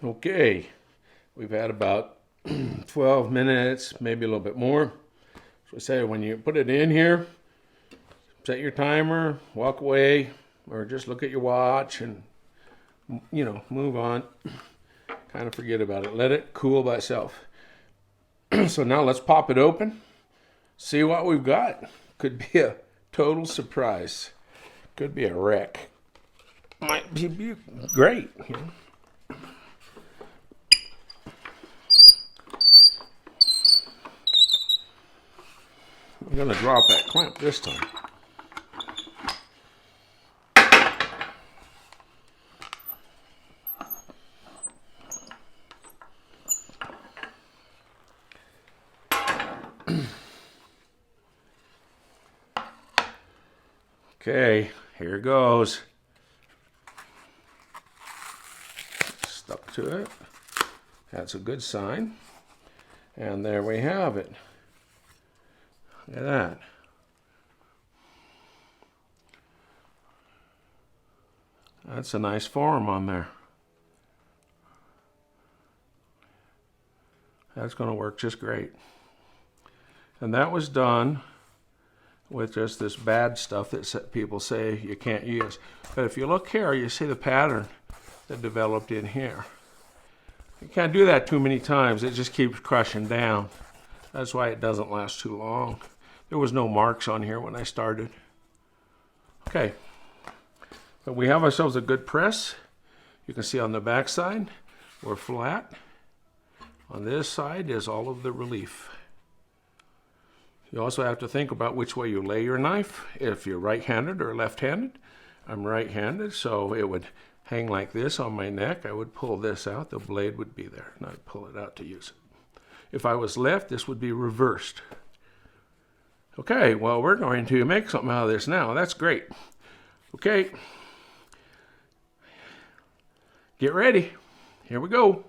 Okay, we've had about 12 minutes, maybe a little bit more. So I say when you put it in here, set your timer, walk away, or just look at your watch and, move on. Kind of forget about it. Let it cool by itself. So now let's pop it open, see what we've got. Could be a total surprise. Could be a wreck. Might be great. I'm going to drop that clamp this time. Okay, here goes. Stuck to it. That's a good sign. And there we have it. Look at that. That's a nice form on there. That's going to work just great. And that was done with just this bad stuff that people say you can't use. But if you look here, you see the pattern that developed in here. You can't do that too many times. It just keeps crushing down. That's why it doesn't last too long. There was no marks on here when I started. Okay, but we have ourselves a good press. You can see on the back side, we're flat. On this side is all of the relief. You also have to think about which way you lay your knife. If you're right-handed or left-handed. I'm right-handed, so it would hang like this on my neck. I would pull this out. The blade would be there, and I'd pull it out to use it. If I was left, this would be reversed. Okay, well, we're going to make something out of this now. That's great. Okay. Get ready. Here we go.